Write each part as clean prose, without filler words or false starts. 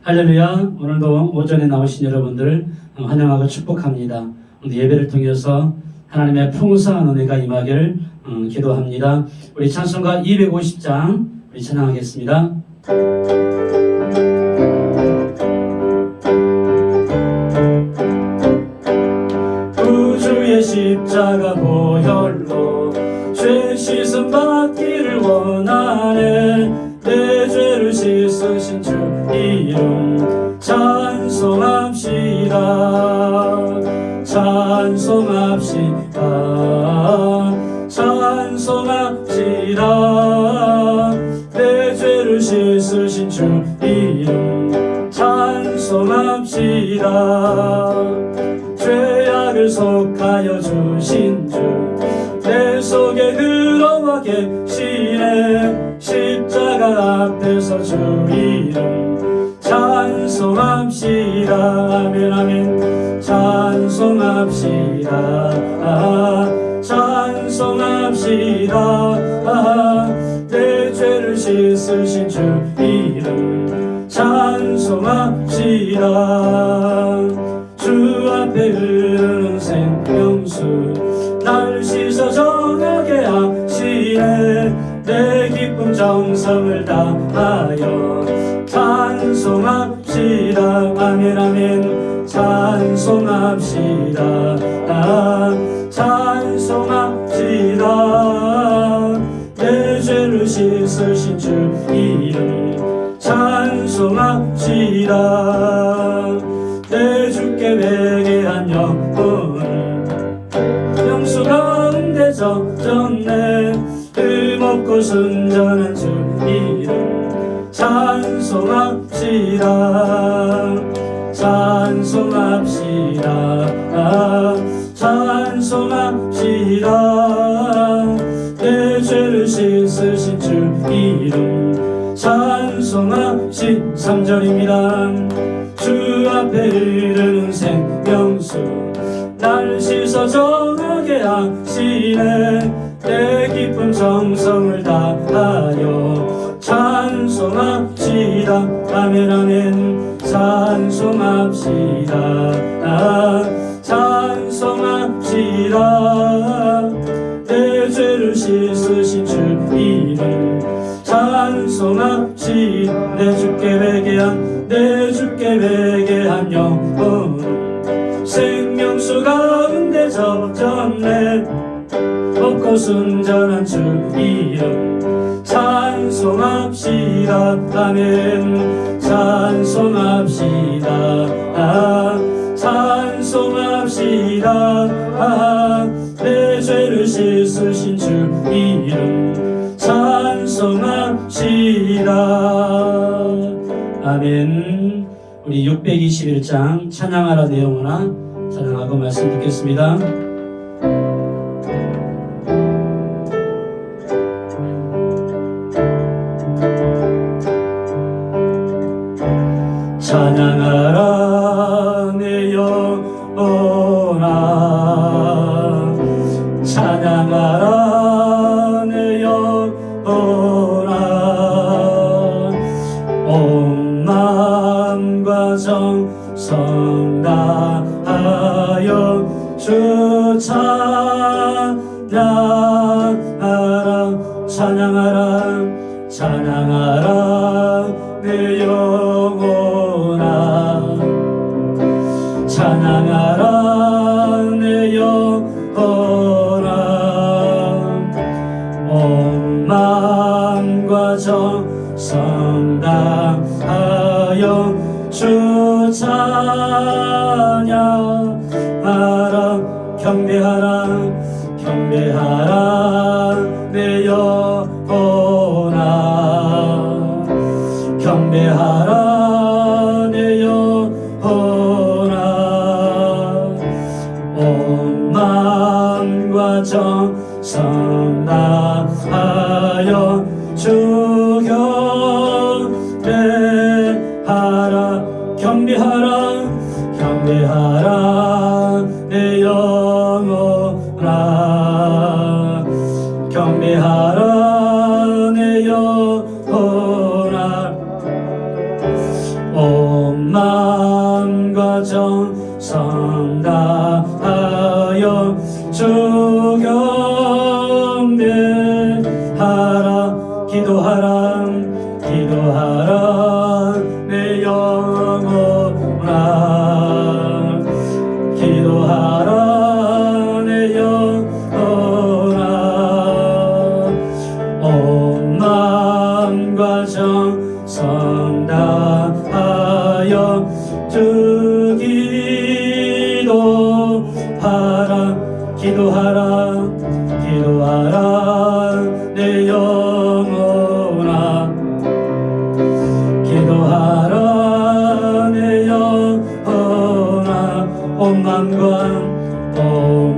할렐루야. 오늘도 오전에 나오신 여러분들 환영하고 축복합니다. 오늘 예배를 통해서 하나님의 풍성한 은혜가 임하기를 기도합니다. 우리 찬송가 250장 우리 찬양하겠습니다. 구주의 십자가 보혈로 죄 씻음 받기를 원하네. 내 죄를 씻으신 주 이름 찬송합시다. 찬송합시다. 찬송합시다. 내 죄를 씻으신 주 이름 찬송합시다. 죄악을 속하여 주신 주 내 속에 들어와 계시네. 십자가 앞에서 주 이름 찬송합시다. 아멘 아멘. 찬송합시다. 찬송합시다. 내 죄를 씻으신 주 이름 찬송합시다. 주 앞에 흐르는 생명수 날 씻어 정하게 하시네. 내 기쁨 정성을 다하여 찬송합시다. 아멘 아멘. 찬송합시다. 찬송합시다. 내 죄를 씻으신 주 이름 찬송합시다. 내 주께 회개한 영혼 영수 가운데 젖었네. 흠없고 순전한 주 이름 찬송합시다. 찬송합시다. 찬송합시다. 내 죄를 씻으신 주 이름 찬송합시 3절입니다. 주 앞에 흐르는 생명수 날 씻어 정하게 하시네. 내 기쁨 정성을 다하여 찬송합시다. 아멘 아멘. 찬송합시다. 찬송합시다. 내 죄를 씻으신 주 이름 찬송합시다. 내 주께 회개한 영혼 생명수 가운데 젖었네. 없고 순전한 주 이름 찬송합시다. 아멘. 찬송합시다. 찬송합시다. 내 죄를 씻으신 주 이름 찬송합시다. 아멘. 우리 621장 찬양하라 내용으로 찬양하고 말씀 듣겠습니다. 찬양하라 내 영혼아. 찬양하라 내 영혼아. 온 마음과 정성 다하여 주 찬양하라. 찬양하라. 찬양하라 내 영혼아. 찬양하라 내 영혼아. 온 마음과 정성 다하여 주 찬양하라. 경배하라. 경배하라 내 영혼아. 경배하라 내 영혼아. 온 마음과 정성 다하여 주 경배하라. 경배하라. 경배하라 내 영혼아. 경배하라 내 영혼아. 온 온 마음과 정성 다하여 주 경배하라. 기도하라 내 영혼아. 기도하라 내 영혼아. 온 마음과 정성 다하여 주 기도하라 내 영혼아. 기도하라 내 영혼아. 온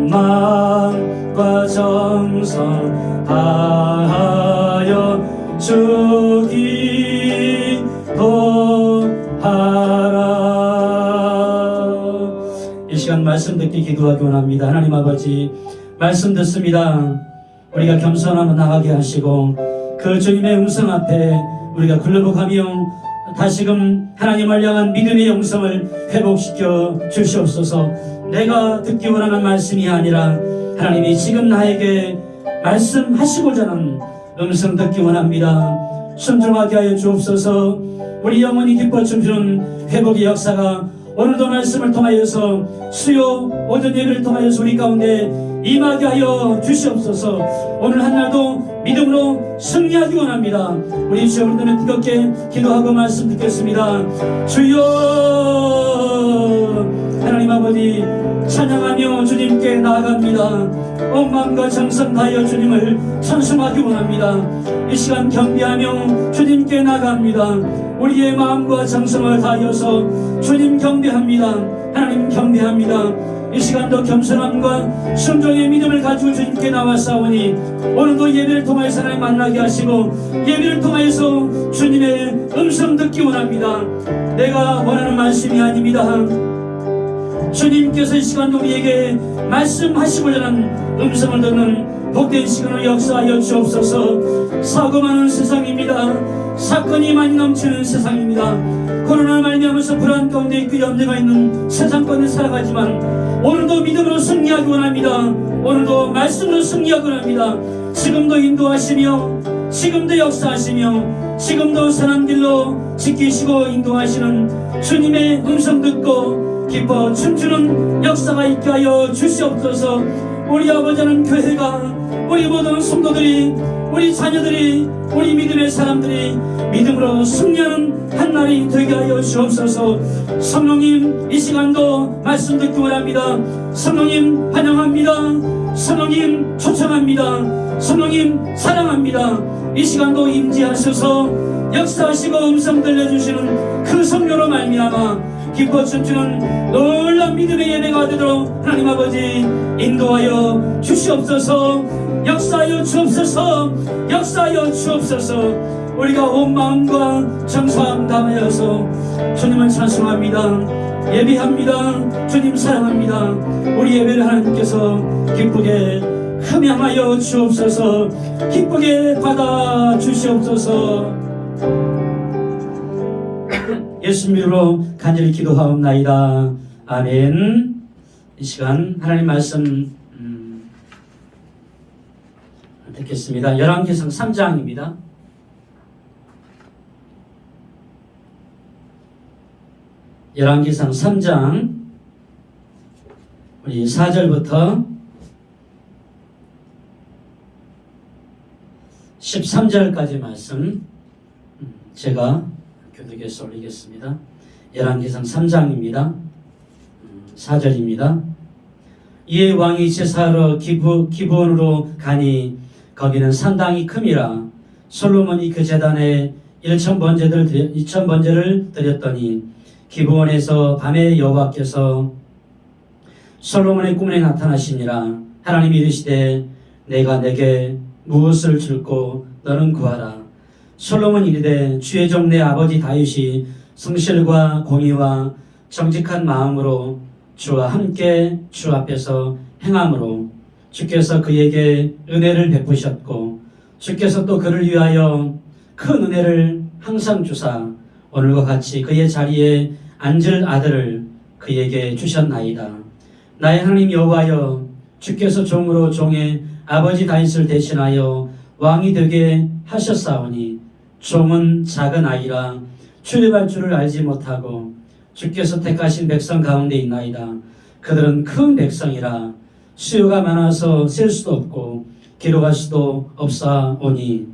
마음과 정성 다하여 주 기도하라. 이 시간 말씀 듣기 기도하기 원합니다. 하나님 아버지, 말씀 듣습니다. 우리가 겸손함을 나가게 하시고 그 주님의 음성 앞에 우리가 굴러가며 다시금 하나님을 향한 믿음의 영성을 회복시켜 주시옵소서. 내가 듣기 원하는 말씀이 아니라 하나님이 지금 나에게 말씀하시고자 하는 음성 듣기 원합니다. 순종하게 하여 주옵소서. 우리 영혼이 기뻐 춤추는 회복의 역사가 오늘도 말씀을 통하여서 수요 오전 예배를 통하여서 우리 가운데 임하게 하여 주시옵소서. 오늘 한날도 믿음으로 승리하기 원합니다. 우리 주여, 우리들은 뜨겁게 기도하고 말씀 듣겠습니다. 주여, 하나님 아버지 찬양하며 주님께 나아갑니다. 온 마음과 정성 다하여 주님을 찬송하기 원합니다. 이 시간 경배하며 주님께 나아갑니다. 우리의 마음과 정성을 다하여서 주님 경배합니다. 하나님 경배합니다. 이 시간도 겸손함과 순종의 믿음을 가지고 주님께 나와싸우니 오늘도 예배를 통하여서 하나님 만나게 하시고 예배를 통하여서 주님의 음성 듣기 원합니다. 내가 원하는 말씀이 아닙니다. 주님께서 이 시간도 우리에게 말씀하시고자 하는 음성을 듣는 복된 시간을 역사하여 주옵소서. 사고 많은 세상입니다. 사건이 많이 넘치는 세상입니다. 코로나를 말미암아서 불안 가운데 있고 염려가 있는 세상 가운데 살아가지만 오늘도 믿음으로 승리하기 원합니다. 오늘도 말씀으로 승리하기 원합니다. 지금도 인도하시며 지금도 역사하시며 지금도 선한 길로 지키시고 인도하시는 주님의 음성 듣고 기뻐 춤추는 역사가 있게 하여 주시옵소서. 우리 아버지는 교회가 우리 모든 성도들이 우리 자녀들이 우리 믿음의 사람들이 믿음으로 승리하는 한날이 되게 하여 주옵소서. 성령님, 이 시간도 말씀 듣기 원합니다. 성령님 환영합니다. 성령님 초청합니다. 성령님 사랑합니다. 이 시간도 임재하셔서 역사하시고 음성 들려주시는 그 성령으로 말미암아 기뻐 춤추는 놀라운 믿음의 예배가 되도록 하나님 아버지 인도하여 주시옵소서. 역사하여 주옵소서. 역사하여 주옵소서. 우리가 온 마음과 정성 다하여서 주님을 찬송합니다. 예배합니다. 주님 사랑합니다. 우리 예배를 하나님께서 기쁘게 흠양하여 주옵소서. 기쁘게 받아 주시옵소서. 예수 이름으로 간절히 기도하옵나이다. 아멘. 이 시간 하나님 말씀 듣겠습니다. 열왕기상 3장입니다. 열왕기상 3장 우리 4절부터 13절까지 말씀 제가 교독해서 올리겠습니다. 열왕기상 3장입니다. 4절입니다. 이에 왕이 제사하러 기브온으로 가니 거기는 산당이 큼이라. 솔로몬이 그 제단에 2,000번제를 드렸더니 기브온에서 밤에 여호와께서 솔로몬의 꿈에 나타나시니라. 하나님이 이르시되 내가 내게 무엇을 줄고 너는 구하라. 솔로몬이 이르되 주의 종 내 아버지 다윗이 성실과 공의와 정직한 마음으로 주와 함께 주 앞에서 행함으로 주께서 그에게 은혜를 베푸셨고 주께서 또 그를 위하여 큰 은혜를 항상 주사 오늘과 같이 그의 자리에 앉을 아들을 그에게 주셨나이다. 나의 하나님 여호와여, 주께서 종으로 종의 아버지 다윗을 대신하여 왕이 되게 하셨사오니 종은 작은 아이라 출입할 줄을 알지 못하고 주께서 택하신 백성 가운데 있나이다. 그들은 큰 백성이라 수요가 많아서 셀 수도 없고 기록할 수도 없사오니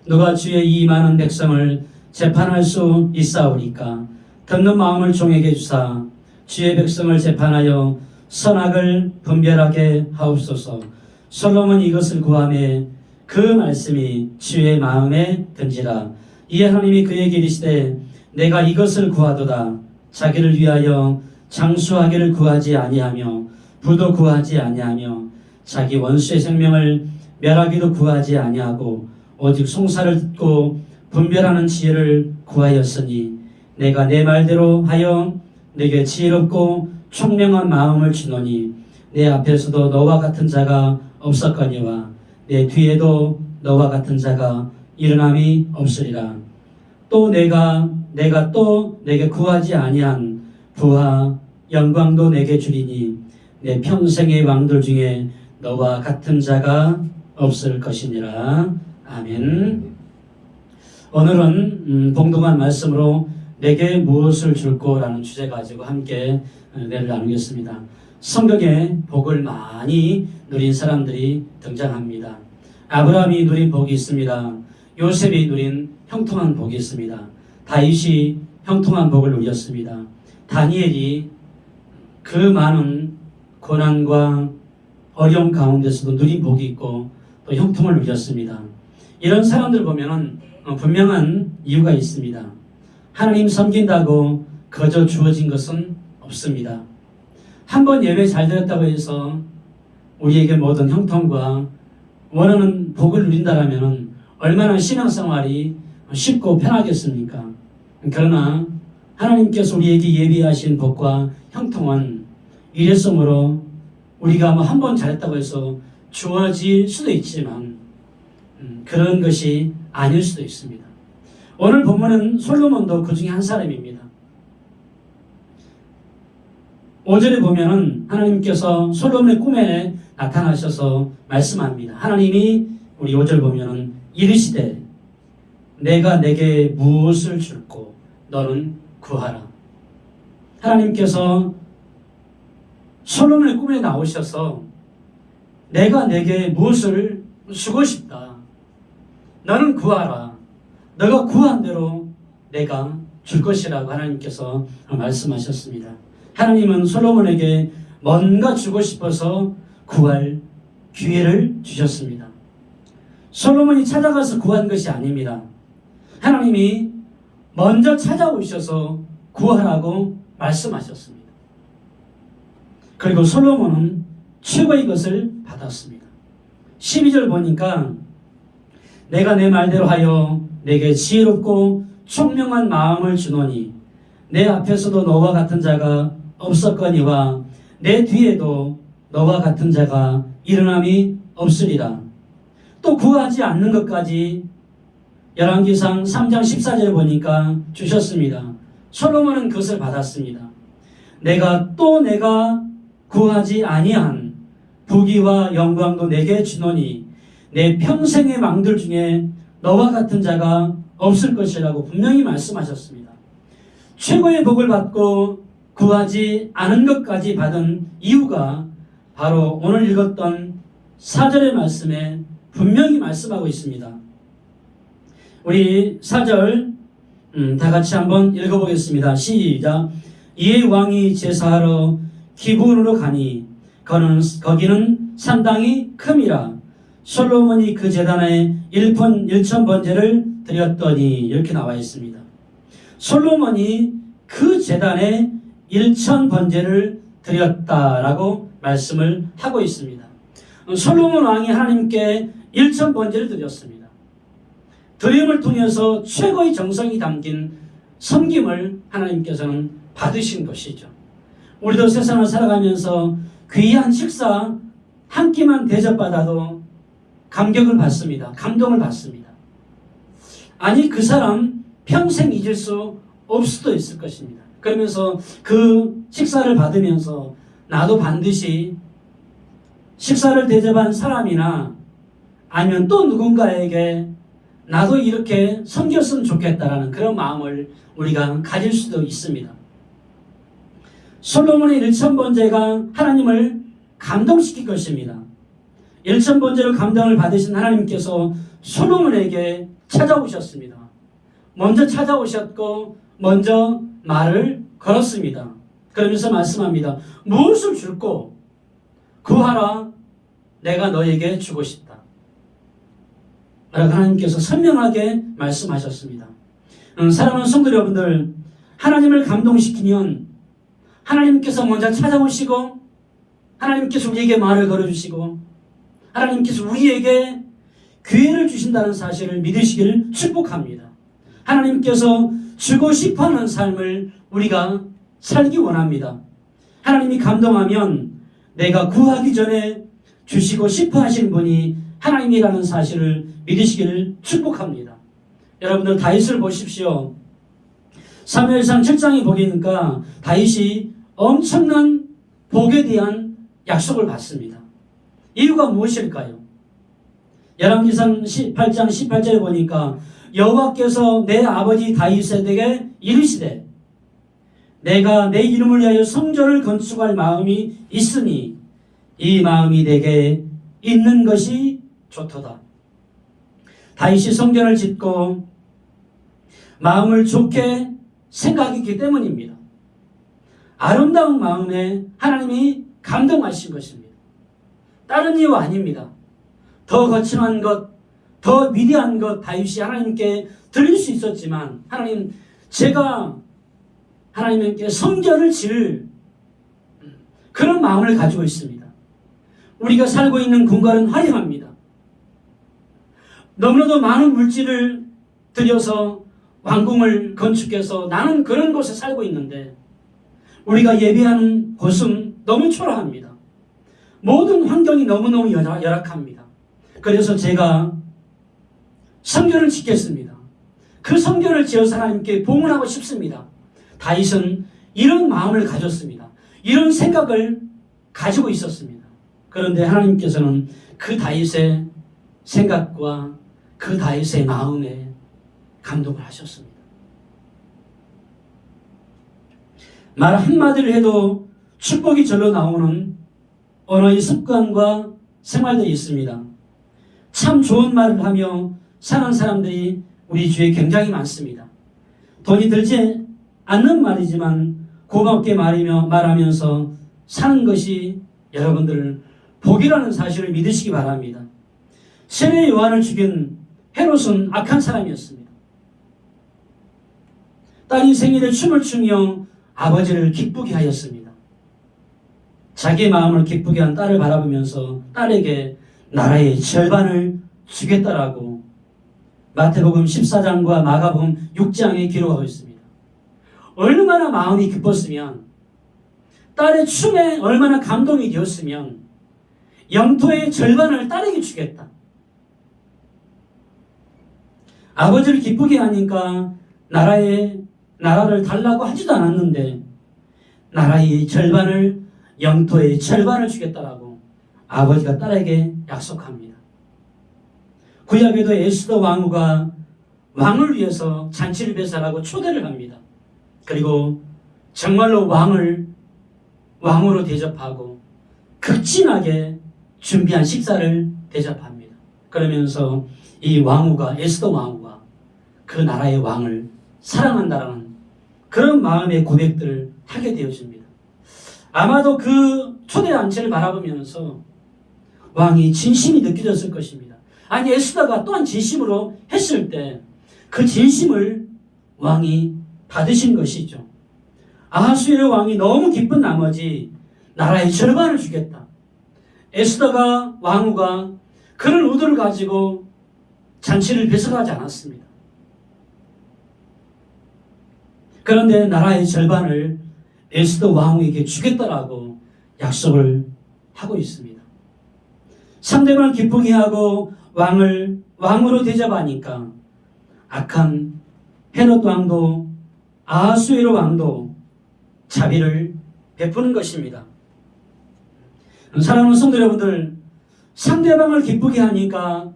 누가 주의 이 많은 백성을 재판할 수 있사오리까? 듣는 마음을 종에게 주사 주의 백성을 재판하여 선악을 분별하게 하옵소서. 솔로몬이 이것을 구하매 그 말씀이 주의 마음에 든지라. 이에 하나님이 그에게 이르시되 내가 이것을 구하도다. 자기를 위하여 장수하기를 구하지 아니하며 부도 구하지 아니하며 자기 원수의 생명을 멸하기도 구하지 아니하고 오직 송사를 듣고 분별하는 지혜를 구하였으니 내가 내 말대로 하여 내게 지혜롭고 총명한 마음을 주노니 내 앞에서도 너와 같은 자가 없었거니와 내 뒤에도 너와 같은 자가 일어남이 없으리라. 또 내가 또 내게 구하지 아니한 부와 영광도 내게 주리니 내 평생의 왕들 중에 너와 같은 자가 없을 것이니라. 아멘. 오늘은 봉독한 말씀으로 내게 무엇을 줄꼬라는 주제 가지고 함께 은혜를 나누겠습니다. 성경에 복을 많이 누린 사람들이 등장합니다. 아브라함이 누린 복이 있습니다. 요셉이 누린 형통한 복이 있습니다. 다윗이 형통한 복을 누렸습니다. 다니엘이 그 많은 고난과 어려움 가운데서도 누린 복이 있고 또 형통을 누렸습니다. 이런 사람들 보면은 분명한 이유가 있습니다. 하나님 섬긴다고 거저 주어진 것은 없습니다. 한번 예배 잘 드렸다고 해서 우리에게 모든 형통과 원하는 복을 누린다라면 얼마나 신앙생활이 쉽고 편하겠습니까? 그러나 하나님께서 우리에게 예비하신 복과 형통은 일회성으로 우리가 뭐 한 번 잘했다고 해서 주어질 수도 있지만 그런 것이 아닐 수도 있습니다. 오늘 본문은 솔로몬도 그 중에 한 사람입니다. 5절에 보면은 하나님께서 솔로몬의 꿈에 나타나셔서 말씀합니다. 하나님이 우리 5절 보면은 이르시되 내가 내게 무엇을 줄고 너는 구하라. 하나님께서 솔로몬의 꿈에 나오셔서 내가 내게 무엇을 주고 싶다. 너는 구하라. 너가 구한 대로 내가 줄 것이라고 하나님께서 말씀하셨습니다. 하나님은 솔로몬에게 뭔가 주고 싶어서 구할 기회를 주셨습니다. 솔로몬이 찾아가서 구한 것이 아닙니다. 하나님이 먼저 찾아오셔서 구하라고 말씀하셨습니다. 그리고 솔로몬은 최고의 것을 받았습니다. 12절 보니까 내가 내 말대로 하여 내게 지혜롭고 총명한 마음을 주노니 내 앞에서도 너와 같은 자가 없었거니와 내 뒤에도 너와 같은 자가 일어남이 없으리라. 또 구하지 않는 것까지 열왕기상 3장 14절에 보니까 주셨습니다. 솔로몬은 그것을 받았습니다. 내가 구하지 아니한 부귀와 영광도 내게 주노니 내 평생의 왕들 중에 너와 같은 자가 없을 것이라고 분명히 말씀하셨습니다. 최고의 복을 받고 구하지 않은 것까지 받은 이유가 바로 오늘 읽었던 4절의 말씀에 분명히 말씀하고 있습니다. 우리 4절 다 같이 한번 읽어보겠습니다. 시작. 이에 왕이 제사하러 기브온으로 가니 거기는 산당이 큼이라. 솔로몬이 그 제단에 1천 번제를 드렸더니 이렇게 나와 있습니다. 솔로몬이 그 제단에 1천 번제를 드렸다라고 말씀을 하고 있습니다. 솔로몬 왕이 하나님께 1천 번제를 드렸습니다. 드림을 통해서 최고의 정성이 담긴 섬김을 하나님께서는 받으신 것이죠. 우리도 세상을 살아가면서 귀한 식사 한 끼만 대접받아도 감격을 받습니다. 감동을 받습니다. 아니 그 사람 평생 잊을 수 없을 수도 있을 것입니다. 그러면서 그 식사를 받으면서 나도 반드시 식사를 대접한 사람이나 아니면 또 누군가에게 나도 이렇게 섬겼으면 좋겠다라는 그런 마음을 우리가 가질 수도 있습니다. 솔로몬의 1000번제가 하나님을 감동시킬 것입니다. 1000번제로 감동을 받으신 하나님께서 솔로몬에게 찾아오셨습니다. 먼저 찾아오셨고 먼저 말을 걸었습니다. 그러면서 말씀합니다. 무엇을 줄고 구하라, 내가 너에게 주고 싶다. 라고 하나님께서 선명하게 말씀하셨습니다. 사랑하는 성도 여러분들, 하나님을 감동시키면 하나님께서 먼저 찾아오시고 하나님께서 우리에게 말을 걸어주시고 하나님께서 우리에게 기회를 주신다는 사실을 믿으시기를 축복합니다. 하나님께서 주고 싶어하는 삶을 우리가 살기 원합니다. 하나님이 감동하면 내가 구하기 전에 주시고 싶어 하신 분이 하나님이라는 사실을 믿으시기를 축복합니다. 여러분들 다윗을 보십시오. 사무엘상 7장에 보니까 다윗이 엄청난 복에 대한 약속을 받습니다. 이유가 무엇일까요? 열왕기상 18장 18절에 보니까 여호와께서 내 아버지 다윗에게 이르시되 내가 내 이름을 위하여 성전을 건축할 마음이 있으니 이 마음이 내게 있는 것이 좋도다. 다윗이 성전을 짓고 마음을 좋게 생각했기 때문입니다. 아름다운 마음에 하나님이 감동하신 것입니다. 다른 이유 아닙니다. 더 거창한 것, 더 위대한 것 다윗이 하나님께 드릴 수 있었지만 하나님, 제가 하나님께 성전을 지을 그런 마음을 가지고 있습니다. 우리가 살고 있는 궁궐은 화려합니다. 너무나도 많은 물질을 들여서 왕궁을 건축해서 나는 그런 곳에 살고 있는데 우리가 예배하는 곳은 너무 초라합니다. 모든 환경이 너무너무 열악합니다. 그래서 제가 성전을 짓겠습니다. 그 성전을 지어서 하나님께 봉헌하고 싶습니다. 다윗은 이런 마음을 가졌습니다. 이런 생각을 가지고 있었습니다. 그런데 하나님께서는 그 다윗의 생각과 그 다윗의 마음에 감동을 하셨습니다. 말 한마디를 해도 축복이 절로 나오는 언어의 습관과 생활들이 있습니다. 참 좋은 말을 하며 사는 사람들이 우리 주위에 굉장히 많습니다. 돈이 들지 않는 말이지만 고맙게 말하면서 사는 것이 여러분들 복이라는 사실을 믿으시기 바랍니다. 세례 요한을 죽인 헤롯은 악한 사람이었습니다. 딸이 생일에 춤을 추며 아버지를 기쁘게 하였습니다. 자기의 마음을 기쁘게 한 딸을 바라보면서 딸에게 나라의 절반을 주겠다라고 마태복음 14장과 마가복음 6장에 기록하고 있습니다. 얼마나 마음이 기뻤으면, 딸의 춤에 얼마나 감동이 되었으면 영토의 절반을 딸에게 주겠다. 아버지를 기쁘게 하니까 나라를 달라고 하지도 않았는데 나라의 절반을, 영토의 절반을 주겠다라고 아버지가 딸에게 약속합니다. 구약에도 에스더 왕후가 왕을 위해서 잔치를 배설하고 초대를 합니다. 그리고 정말로 왕으로 대접하고 극진하게 준비한 식사를 대접합니다. 그러면서 이 왕후가, 에스더 왕후가 그 나라의 왕을 사랑한다라는 그런 마음의 고백들을 하게 되어집니다. 아마도 그 초대 잔치를 바라보면서 왕이 진심이 느껴졌을 것입니다. 아니, 에스더가 또한 진심으로 했을 때 그 진심을 왕이 받으신 것이죠. 아하수에르 왕이 너무 기쁜 나머지 나라의 절반을 주겠다. 에스더가, 왕후가 그런 의도를 가지고 잔치를 배설하지 않았습니다. 그런데 나라의 절반을 에스더 왕후에게 주겠다라고 약속을 하고 있습니다. 상대방을 기쁘게 하고 왕으로 대접하니까 악한 헤롯 왕도 아하수에로 왕도 자비를 베푸는 것입니다. 사랑하는 성도 여러분들, 상대방을 기쁘게 하니까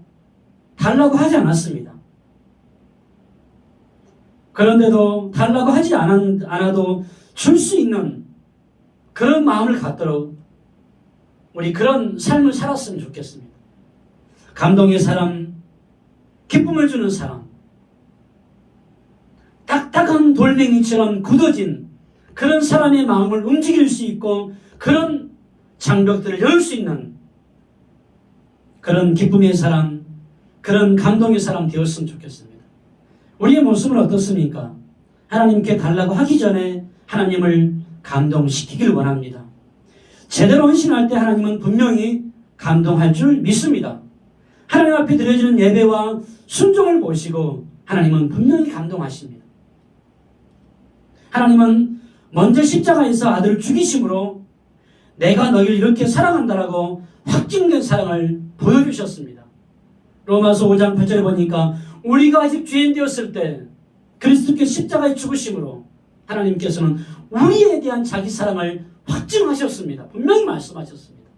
달라고 하지 않았습니다. 그런데도 달라고 하지 않아도 줄 수 있는 그런 마음을 갖도록 우리 그런 삶을 살았으면 좋겠습니다. 감동의 사람, 기쁨을 주는 사람, 딱딱한 돌멩이처럼 굳어진 그런 사람의 마음을 움직일 수 있고 그런 장벽들을 열 수 있는 그런 기쁨의 사람, 그런 감동의 사람 되었으면 좋겠습니다. 우리의 모습은 어떻습니까? 하나님께 달라고 하기 전에 하나님을 감동시키길 원합니다. 제대로 헌신할 때 하나님은 분명히 감동할 줄 믿습니다. 하나님 앞에 드려지는 예배와 순종을 보시고 하나님은 분명히 감동하십니다. 하나님은 먼저 십자가에서 아들을 죽이심으로 내가 너희를 이렇게 사랑한다라고 확증된 사랑을 보여주셨습니다. 로마서 5장 8절에 보니까 우리가 아직 죄인 되었을 때 그리스도께서 십자가에 죽으심으로 하나님께서는 우리에 대한 자기 사랑을 확증하셨습니다. 분명히 말씀하셨습니다.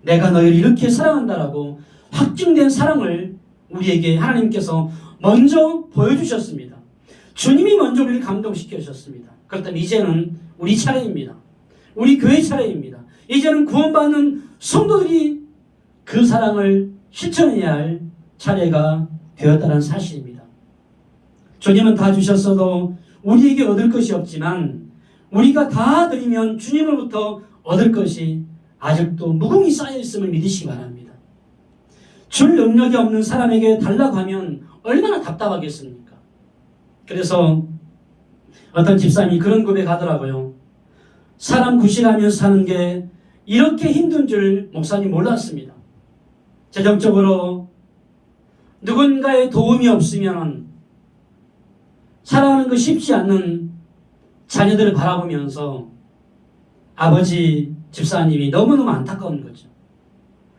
내가 너희를 이렇게 사랑한다라고 확증된 사랑을 우리에게 하나님께서 먼저 보여주셨습니다. 주님이 먼저 우리를 감동시켜 주셨습니다. 그렇다면 이제는 우리 차례입니다. 우리 교회 차례입니다. 이제는 구원받는 성도들이 그 사랑을 실천해야 할 차례가 되었다는 사실입니다. 주님은 다 주셨어도 우리에게 얻을 것이 없지만 우리가 다 드리면 주님으로부터 얻을 것이 아직도 무궁히 쌓여 있음을 믿으시기 바랍니다. 줄 능력이 없는 사람에게 달라고 하면 얼마나 답답하겠습니까? 그래서 어떤 집사님이 그런 고백하더라고요. 사람 구실하면서 사는 게 이렇게 힘든 줄 목사님 몰랐습니다. 재정적으로 누군가의 도움이 없으면 살아가는 거 쉽지 않는 자녀들을 바라보면서 아버지 집사님이 너무너무 안타까운 거죠.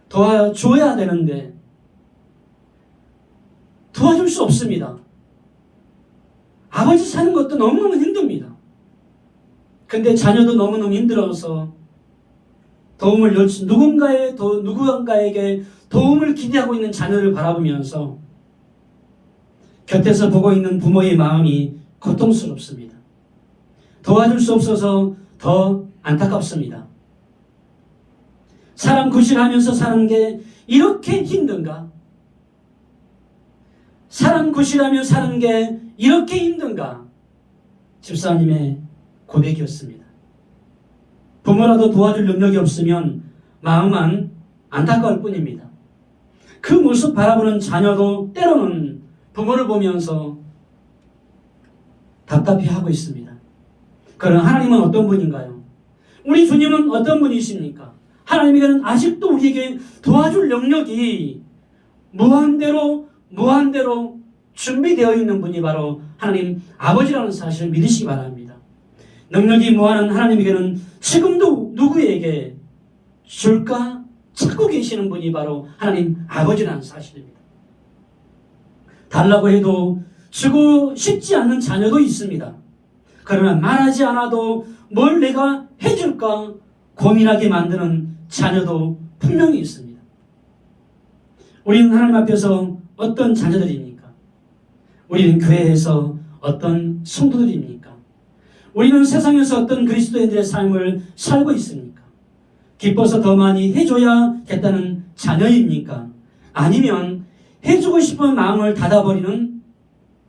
도와줘야 되는데 도와줄 수 없습니다. 아버지 사는 것도 너무너무 힘듭니다. 근데 자녀도 너무너무 힘들어서 도움을 요청, 누군가에게 도움을 기대하고 있는 자녀를 바라보면서 곁에서 보고 있는 부모의 마음이 고통스럽습니다. 도와줄 수 없어서 더 안타깝습니다. 사람 구실하면서 사는 게 이렇게 힘든가? 사람 구실하며 사는 게 이렇게 힘든가? 집사님의 고백이었습니다. 부모라도 도와줄 능력이 없으면 마음은 안타까울 뿐입니다. 그 모습 바라보는 자녀도 때로는 부모를 보면서 답답해하고 있습니다. 그럼 하나님은 어떤 분인가요? 우리 주님은 어떤 분이십니까? 하나님에게는 아직도 우리에게 도와줄 능력이 무한대로 준비되어 있는 분이 바로 하나님 아버지라는 사실을 믿으시기 바랍니다. 능력이 무한한 하나님에게는 지금도 누구에게 줄까 찾고 계시는 분이 바로 하나님 아버지라는 사실입니다. 달라고 해도 주고 싶지 않는 자녀도 있습니다. 그러나 말하지 않아도 뭘 내가 해줄까 고민하게 만드는 자녀도 분명히 있습니다. 우리는 하나님 앞에서 어떤 자녀들입니까? 우리는 교회에서 어떤 성도들입니까? 우리는 세상에서 어떤 그리스도인들의 삶을 살고 있습니까? 기뻐서 더 많이 해줘야겠다는 자녀입니까? 아니면 해주고 싶은 마음을 닫아버리는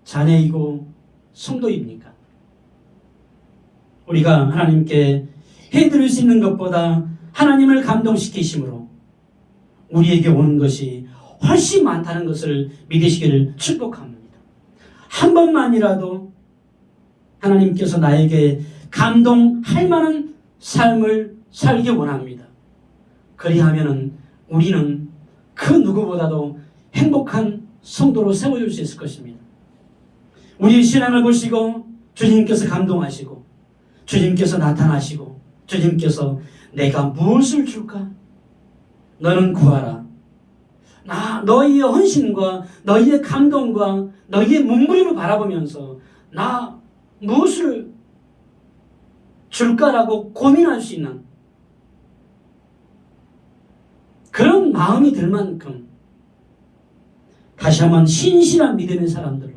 자녀이고 성도입니까? 우리가 하나님께 해드릴 수 있는 것보다 하나님을 감동시키심으로 우리에게 오는 것이 훨씬 많다는 것을 믿으시기를 축복합니다. 한 번만이라도 하나님께서 나에게 감동할 만한 삶을 살기 원합니다. 그리하면 우리는 그 누구보다도 행복한 성도로 세워질 수 있을 것입니다. 우리의 신앙을 보시고 주님께서 감동하시고 주님께서 나타나시고 주님께서 내가 무엇을 줄까? 너는 구하라. 너희의 헌신과 너희의 감동과 너희의 몸부림을 바라보면서 나 무엇을 줄까라고 고민할 수 있는 그런 마음이 들 만큼 다시 한번 신실한 믿음의 사람들로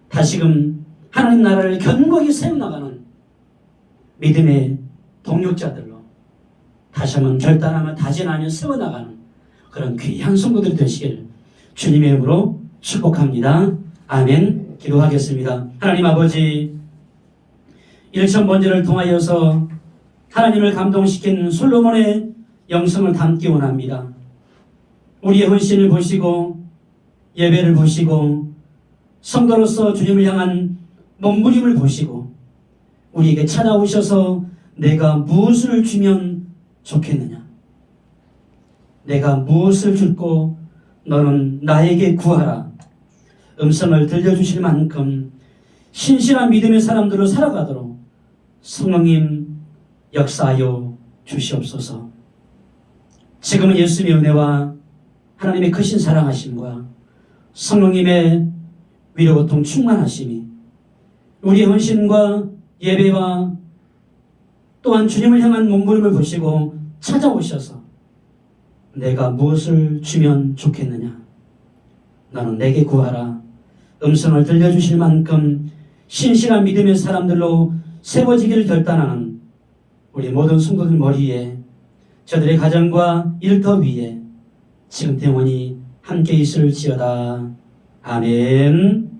다시금 하나님 나라를 견고히 세워나가는 믿음의 동력자들로 다시 한번 결단하며 다짐하며 세워나가는 그런 귀한 성도들이 되시길 주님의 이름으로 축복합니다. 아멘. 기도하겠습니다. 하나님 아버지, 일천번제를 통하여서 하나님을 감동시킨 솔로몬의 영성을 담기 원합니다. 우리의 헌신을 보시고 예배를 보시고 성도로서 주님을 향한 몸부림을 보시고 우리에게 찾아오셔서 내가 무엇을 주면 좋겠느냐, 내가 무엇을 줄고 너는 나에게 구하라 음성을 들려주실 만큼 신실한 믿음의 사람들로 살아가도록 성령님 역사하여 주시옵소서. 지금은 예수님의 은혜와 하나님의 크신 사랑하심과 성령님의 위로고통 충만하심이 우리의 헌신과 예배와 또한 주님을 향한 몸부림을 보시고 찾아오셔서 내가 무엇을 주면 좋겠느냐, 너는 내게 구하라 음성을 들려주실 만큼 신실한 믿음의 사람들로 세워지기를 결단하는 우리 모든 성도들 머리에, 저들의 가정과 일터 위에 지금 영원히 함께 있을지어다. 아멘.